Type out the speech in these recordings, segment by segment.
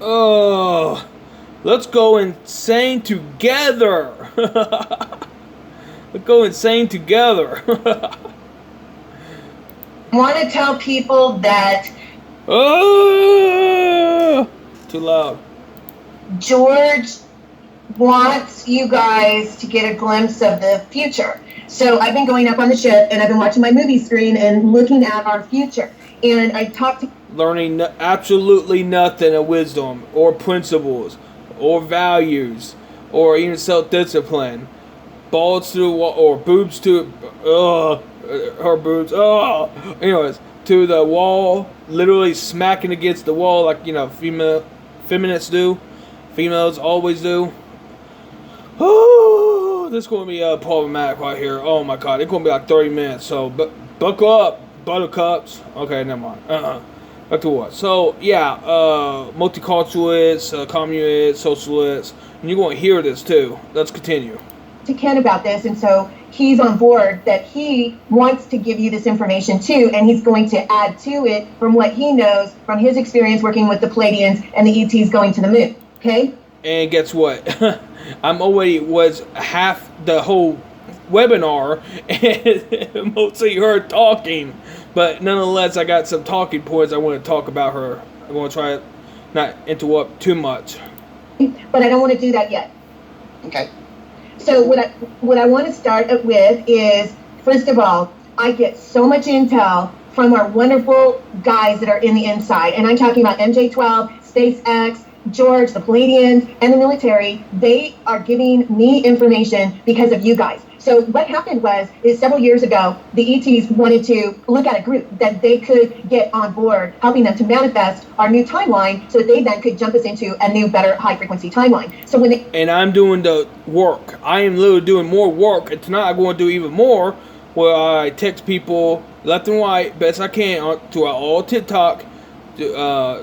Oh, let's go insane together. Let's go insane together. I want to tell people that Oh, too loud. George wants you guys to get a glimpse of the future. So I've been going up on the ship and I've been watching my movie screen and looking at our future. And I talked to Learning absolutely nothing of wisdom or principles or values or even self-discipline. Balls to the wall or boobs to her boobs. Anyways, to the wall, literally smacking against the wall like feminists do. Females always do. Oh, this is going to be problematic right here. Oh my god, it's going to be like 30 minutes. So, buckle up, buttercups. Okay, never mind. Back to what? So, yeah, multiculturalists, communists, socialists, and you're going to hear this too. Let's continue. to Ken about this, and so he's on board that he wants to give you this information too, and he's going to add to it from what he knows from his experience working with the Palladians and the ETs going to the moon. Okay? And guess what? I'm already was half the whole webinar and mostly her talking, but nonetheless I got some talking points I want to talk about her. I'm going to try to not interrupt too much. But I don't want to do that yet. Okay. So what I want to start with is, first of all, I get so much intel from our wonderful guys that are in the inside. And I'm talking about MJ-12, SpaceX, George, the Palladians, and the military. They are giving me information because of you guys. So what happened is several years ago, the ETs wanted to look at a group that they could get on board, helping them to manifest our new timeline so that they then could jump us into a new, better, high-frequency timeline. So when they... And I'm doing the work. I am literally doing more work. And tonight I'm going to do even more, where I text people left and right, best I can, throughout all TikTok, to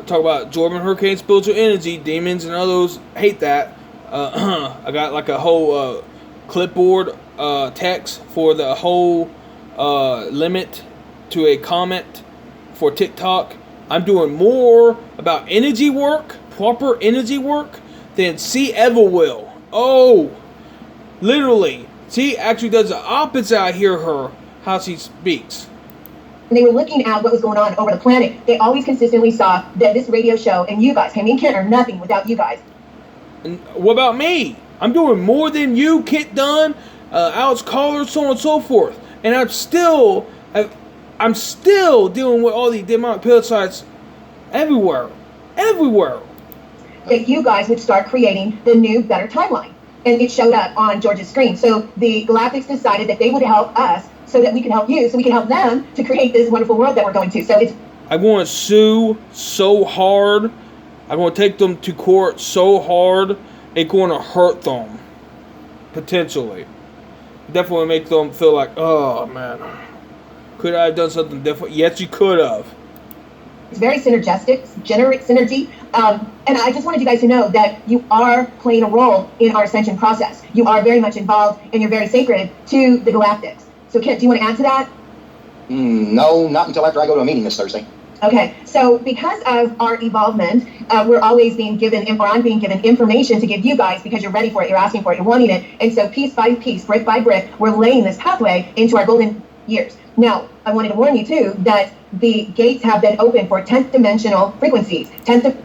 talk about Jordan Hurricane spiritual energy, demons and others hate that. I got like a whole clipboard text for the whole limit to a comment for TikTok. I'm doing more about energy work, proper energy work, than C ever will. Oh, literally. C actually does the opposite. I hear her, how she speaks. They were looking at what was going on over the planet. They always consistently saw that this radio show and you guys, me and Kent, are nothing without you guys. And what about me? I'm doing more than you, Kent Dunn, Alex Collier, so on and so forth. And I'm still dealing with all the demonic parasites everywhere. That you guys would start creating the new, better timeline. And it showed up on George's screen. So the Galactics decided that they would help us so that we could help you, so we could help them to create this wonderful world that we're going to. So it's... I'm going to sue so hard. I'm going to take them to court so hard. It's going to hurt them. Potentially. Definitely make them feel like, oh man, could I have done something different? Yes, you could have. It's very synergistic, generate synergy. And I just wanted you guys to know that you are playing a role in our ascension process. You are very much involved and you're very sacred to the Galactics. So Kent, do you want to add to that? No, not until after I go to a meeting this Thursday. Okay, so because of our evolvement, we're always being given, or I'm being given information to give you guys because you're ready for it, you're asking for it, you're wanting it. And so piece by piece, brick by brick, we're laying this pathway into our golden years. Now, I wanted to warn you too that the gates have been open for 10th dimensional frequencies.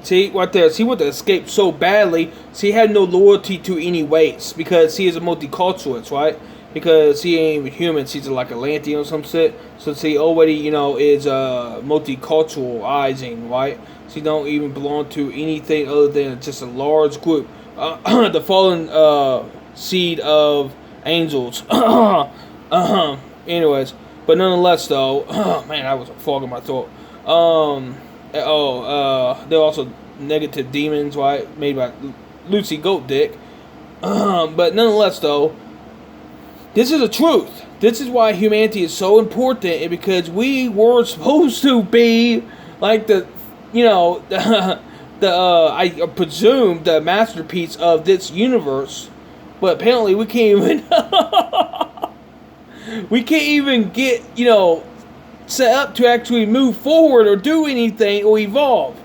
See, right there, she wanted to escape so badly, she had no loyalty to any race because she is a multiculturalist, right? Because she ain't even human, she's like Atlantean or some shit. So she already, is multiculturalizing, right? She don't even belong to anything other than just a large group. The fallen seed of angels. Anyways, but nonetheless though, man, I was fogging my throat. They're also negative demons, right? Made by Lucy Goat Dick. But nonetheless though, this is the truth. This is why humanity is so important, and because we were supposed to be like I presume the masterpiece of this universe, but apparently we can't even get set up to actually move forward or do anything or evolve.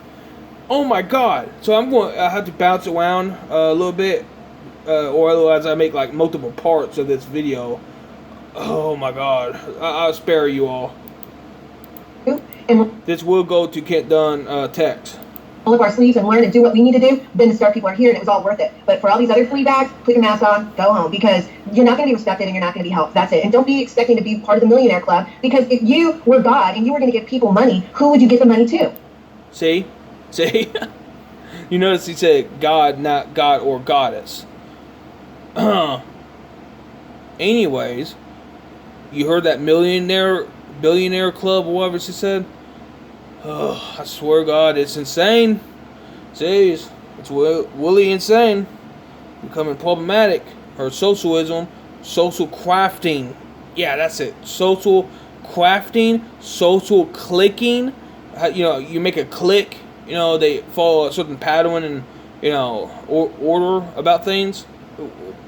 Oh my God! So I have to bounce around a little bit, or otherwise I make like multiple parts of this video. Oh my God! I'll spare you all. And This will go to Kent Dunn text. all of our sleeves and learn and do what we need to do, then the star people are here and it was all worth it. But for all these other flea bags, put your mask on, go home, because you're not going to be respected and you're not going to be helped. That's it. And don't be expecting to be part of the millionaire club, because if you were God and you were going to give people money, who would you give the money to? See? You notice he said God, not God or goddess. Anyways, you heard that billionaire club or whatever she said? Oh, I swear to God, it's insane. Jeez, it's really insane. Becoming problematic. Her socialism, social crafting. Yeah, that's it. Social crafting, social clicking. You know, you make a click. You know, they follow a certain pattern and, you know, order about things.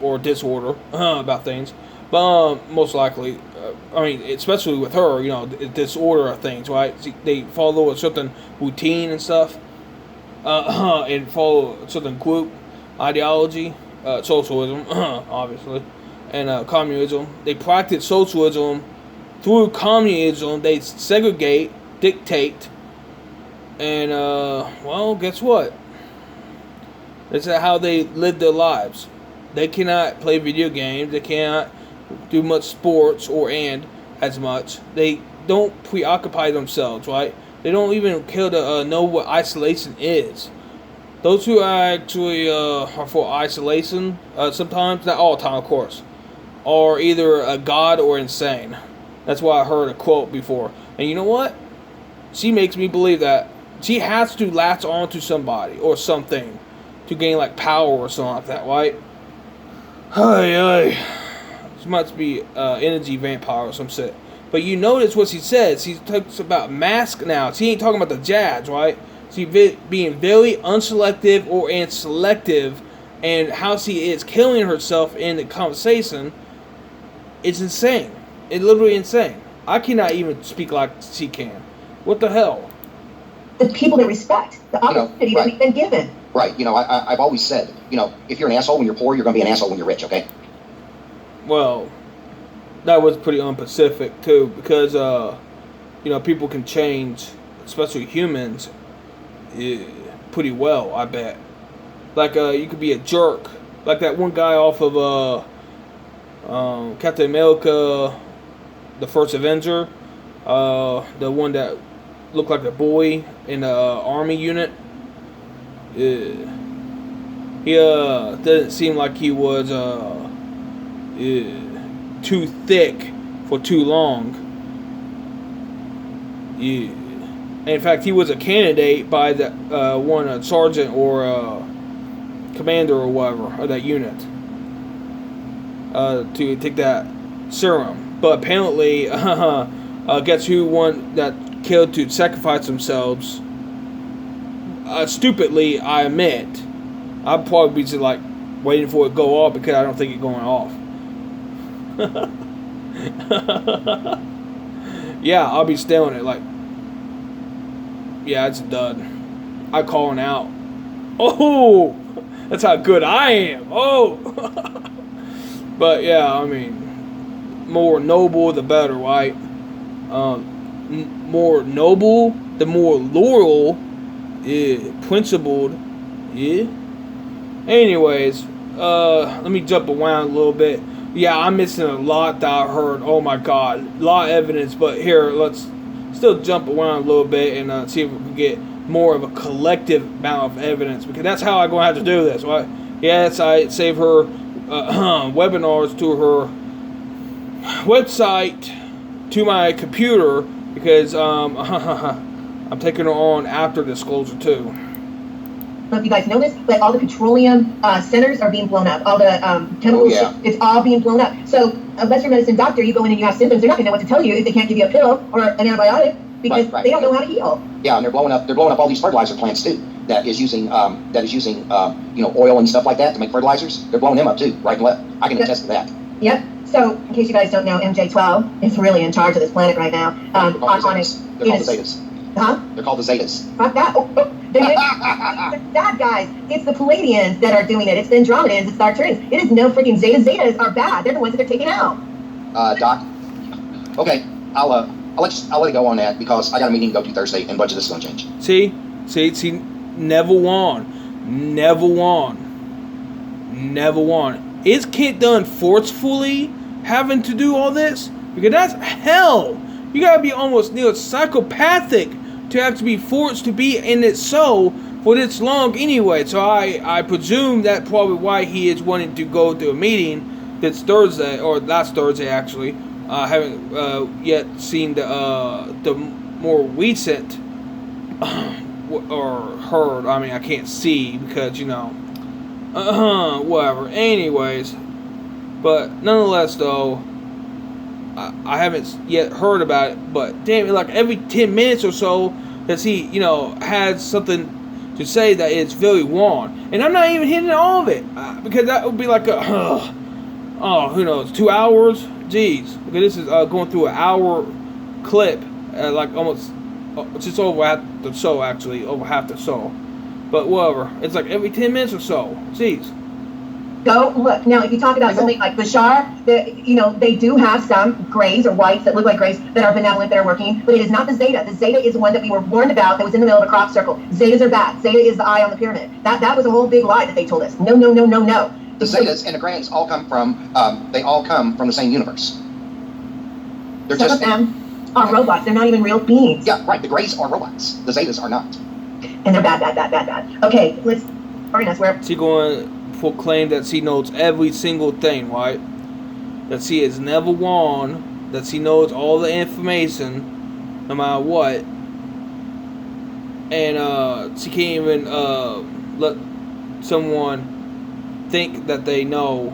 Or disorder about things. But most likely, I mean, especially with her, you know, disorder of things, right? They follow a certain routine and stuff, and follow a certain group ideology, socialism, obviously, and communism. They practice socialism through communism. They segregate, dictate, and well, guess what? That's how they live their lives. They cannot play video games. They cannot do much sports as much. They don't preoccupy themselves, right? They don't even care to know what isolation is. Those who actually are for isolation, sometimes, not all the time, of course, are either a god or insane. That's why I heard a quote before. And you know what? She makes me believe that she has to latch on to somebody or something to gain like power or something like that, right? She must be energy vampire or some shit. But you notice what she says. She talks about mask now. She ain't talking about the jabs, right? She being very unselective and selective, and how she is killing herself in the conversation. It's insane. It's literally insane. I cannot even speak like she can. What the hell? The people they respect, the opportunity that we've been given. Right. You know, I've always said, you know, if you're an asshole when you're poor, you're going to be an asshole when you're rich, okay? Well, that was pretty unpacific, too, because, you know, people can change, especially humans, pretty well, I bet. Like, you could be a jerk. Like that one guy off of, Captain America, the First Avenger, the one that looked like a boy in the army unit. He doesn't seem like he was too thick for too long. And in fact, he was a candidate by the one sergeant or commander or whatever of that unit to take that serum. But apparently, guess who won that killed to sacrifice themselves? Stupidly, I admit. I'd probably be just like waiting for it to go off because I don't think it's going off. Yeah, I'll be staring it like, yeah, it's done. I'm calling out. Oh, that's how good I am. Oh, but yeah, I mean, more noble the better, right? More noble, the more loyal. Yeah, principled. Yeah. Anyways, let me jump around a little bit. Yeah, I'm missing a lot that I heard. Oh my God, a lot of evidence. But here, let's still jump around a little bit and see if we can get more of a collective amount of evidence, because that's how I'm going to have to do this, right? Yes, I save her webinars to her website to my computer because I'm taking her on after disclosure too. I don't know if you guys know this, but all the petroleum centers are being blown up. All the chemicals, it's all being blown up. So a Western medicine doctor, you go in and you have symptoms, they're not going to know what to tell you if they can't give you a pill or an antibiotic because they don't know how to heal. Yeah, and they're blowing up all these fertilizer plants too. That is using you know, oil and stuff like that to make fertilizers. They're blowing them up too, right and left. I can attest to that. Yep. So in case you guys don't know, MJ12 is really in charge of this planet right now. They're called the Zetas. Huh? They're called the Zetas. Fuck that. They're bad guys. It's the Palladians that are doing it. It's the Andromedans. It's the Arcturians. It is no freaking Zeta. Zetas are bad. They're the ones that they're taking out. Doc. Okay, I'll let it go on that because I got a meeting to go to Thursday and budget is going to change. See, never won. Is Kent Dunn forcefully having to do all this? Because that's hell. You gotta be almost near psychopathic to have to be forced to be in it so for this long anyway. So I presume that's probably why he is wanting to go to a meeting this Thursday, or last Thursday actually. I haven't yet seen the more recent or heard. I mean, I can't see because, whatever. Anyways, but nonetheless, though, I haven't yet heard about it. But damn it, like every 10 minutes or so, does he, had something to say that it's very wrong. And I'm not even hitting all of it because that would be like who knows, 2 hours. Jeez, because this is going through an hour clip, like almost just over half the show, actually, over half the show. But whatever, it's like every 10 minutes or so. Jeez. Go look. Now, if you talk about something like Bashar, they do have some grays or whites that look like grays that are benevolent, that are working, but it is not the Zeta. The Zeta is the one that we were warned about that was in the middle of a crop circle. Zetas are bad. Zeta is the eye on the pyramid. That was a whole big lie that they told us. No. The Zetas and the Greys all come from the same universe. They're Some just of them are robots. They're not even real beings. Yeah, right. The Greys are robots. The Zetas are not. And they're bad. Okay, let's. Arenas, where? She going to proclaim that she knows every single thing, right? That she has never won. That she knows all the information, no matter what. And she can't even let someone think that they know,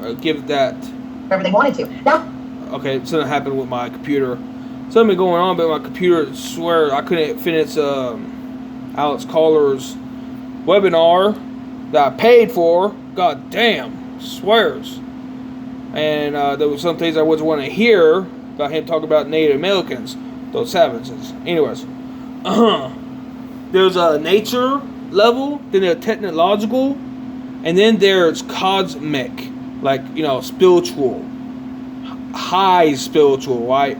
or give that wherever they wanted to. Now, okay, something happened with my computer. Something been going on, but my computer, swear I couldn't finish Alex Coller's webinar that I paid for. God damn, swears. And there was some things I wasn't want to hear about him talking about Native Americans, those savages. Anyways, there's a nature level, then there's technological. And then there's cosmic, like, spiritual, high spiritual, right?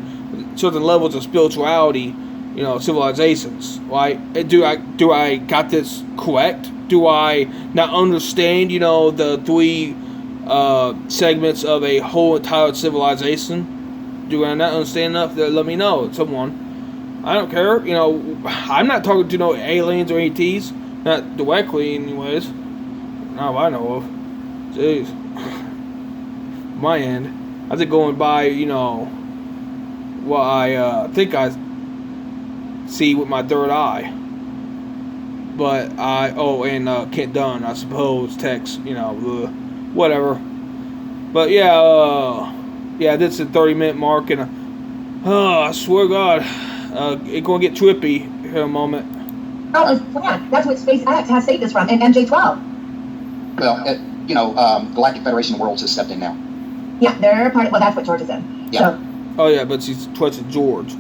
Certain levels of spirituality, civilizations, right? Do I got this correct? Do I not understand, the three segments of a whole entire civilization? Do I not understand enough? Let me know, someone. I don't care, I'm not talking to no aliens or ETs, not directly anyways. Now I know of. Jeez. My end. I think going by, what I think I see with my third eye. But Kent Dunn, I suppose, text, whatever. But yeah, this is the 30-minute mark, and I swear to God, it's going to get trippy here in a moment. Oh, that's what SpaceX has saved us from, and MJ-12. Well, Galactic Federation of Worlds has stepped in now. Yeah, they're part of, well, that's what George is in. Yeah. So. Oh, yeah, but she's trusted George.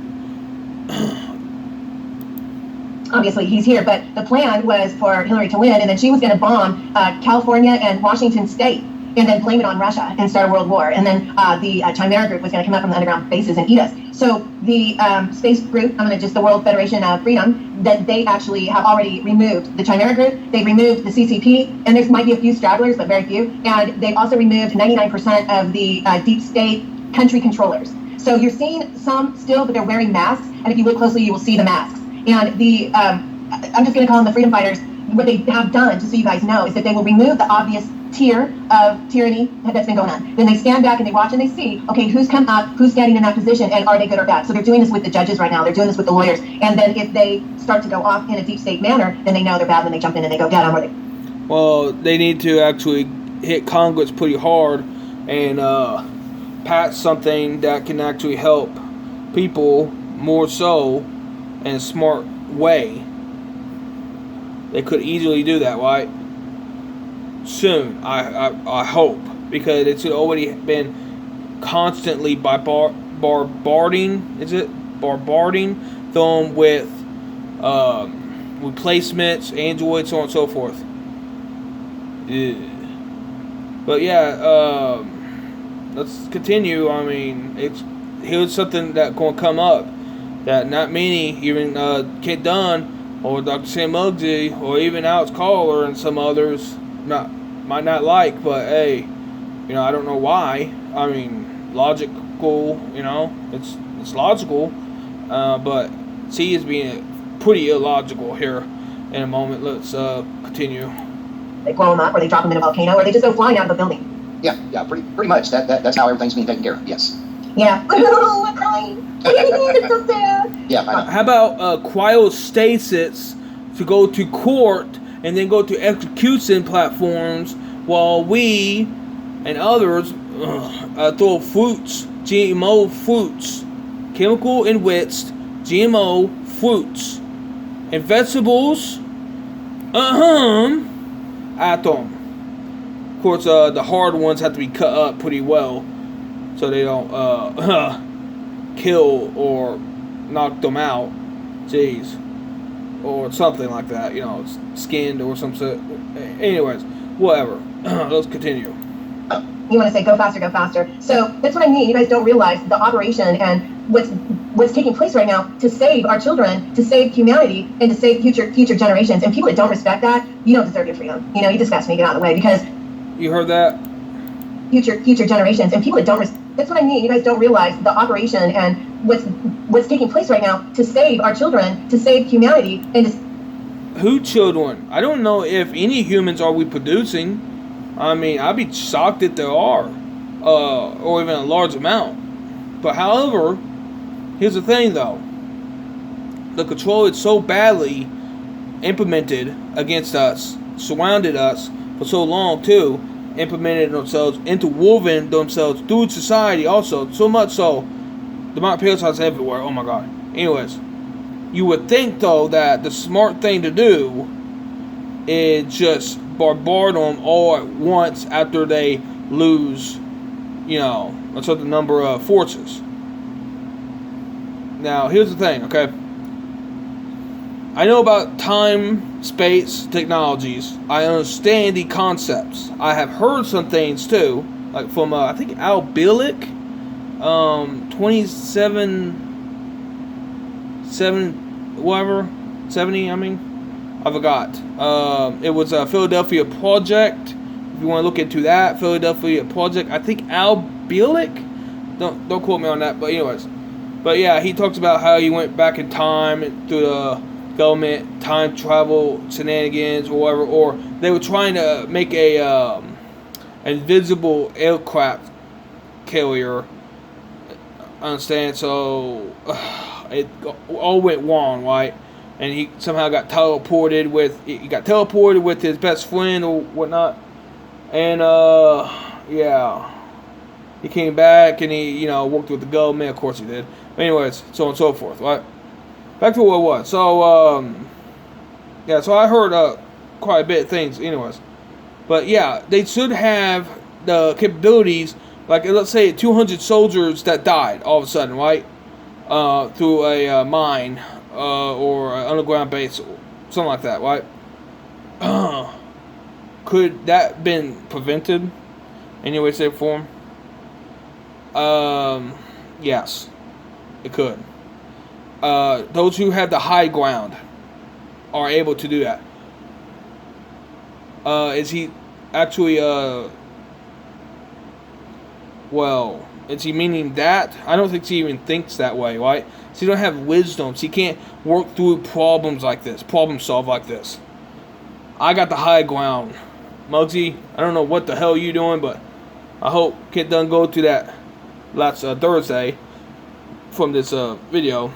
Obviously, he's here, but the plan was for Hillary to win, and then she was going to bomb California and Washington State, and then blame it on Russia and start a world war. And then the Chimera group was going to come up from the underground bases and eat us. So the space group, the World Federation of Freedom, that they actually have already removed the Chimera group. They've removed the CCP, and there might be a few stragglers, but very few. And they've also removed 99% of the deep state country controllers. So you're seeing some still, but they're wearing masks. And if you look closely, you will see the masks. And the I'm just going to call them the freedom fighters. What they have done, just so you guys know, is that they will remove the obvious tier of tyranny that's been going on. Then they stand back and they watch and they see, okay, who's come up, who's standing in that position, and are they good or bad? So they're doing this with the judges right now. They're doing this with the lawyers. And then if they start to go off in a deep state manner, then they know they're bad, and then they jump in and they go, yeah, I'm ready. Well, they need to actually hit Congress pretty hard and pass something that can actually help people more so in a smart way. They could easily do that, right? Soon, I hope, because it's already been constantly bombarding them with replacements, Android, so on and so forth. Yeah. But yeah, let's continue. I mean, here's something that's going to come up that not many, even Kit Dunn or Dr. Sam Muggzi or even Alex Collier and some others might not like, but hey, I don't know why. I mean, logical, it's logical, but C is being pretty illogical here. In a moment, let's continue. They blow them up, or they drop them in a volcano, or they just go flying out of a building. Yeah, pretty much. That's how everything's being taken care of. Yes. Yeah. Oh, I'm crying. It's so sad. Yeah. I know. How about cryostasis to go to court and then go to execution platforms while we and others throw fruits, GMO fruits, chemical enriched GMO fruits, and vegetables, at them. Of course, the hard ones have to be cut up pretty well so they don't kill or knock them out. Jeez. Or something like that, skinned or some sort. Anyways, whatever. Let's continue. You want to say go faster, go faster. So that's what I mean. You guys don't realize the operation and what's taking place right now to save our children, to save humanity, and to save future generations. And people that don't respect that, you don't deserve your freedom. You disgust me. Get out of the way, because you heard that. Future generations and people that don't. That's what I mean. You guys don't realize the operation and what's taking place right now to save our children, to save humanity, and who children? I don't know if any humans are reproducing. I mean, I'd be shocked if there are, or even a large amount. But however, here's the thing though. The control is so badly implemented against us, surrounded us for so long too, implemented themselves, interwoven themselves through society also, so much so, the amount of parasites everywhere, oh my god. Anyways, you would think though that the smart thing to do is just bombard them all at once after they lose, a certain number of forces. Now, here's the thing, okay? I know about time, space, technologies. I understand the concepts. I have heard some things too, like from, I think, Al Bielek, 70, I forgot. It was a Philadelphia Project. If you want to look into that, Philadelphia Project. I think Al Bielek. Don't quote me on that. But anyways, but yeah, he talks about how he went back in time through the government time travel shenanigans or whatever, or they were trying to make a invisible aircraft carrier. Understand? So it all went wrong, right? And he somehow got teleported with his best friend or whatnot. And yeah, he came back and he worked with the government. Of course he did. But anyways, so on and so forth. Right. Back to what it was. So yeah. So I heard quite a bit of things. Anyways, but yeah, they should have the capabilities. Like, let's say 200 soldiers that died all of a sudden, right? Through a mine. Or an underground base, something like that, right? Could that been prevented? Any way, shape, or form? Yes, it could. Those who have the high ground are able to do that. Is he actually, well, is he meaning that? I don't think he even thinks that way, right? So he don't have wisdom. So he can't work through problems like this, problem solve like this. I got the high ground. Muggzi, I don't know what the hell you doing, but I hope Kid Dunn go to that last Thursday from this video.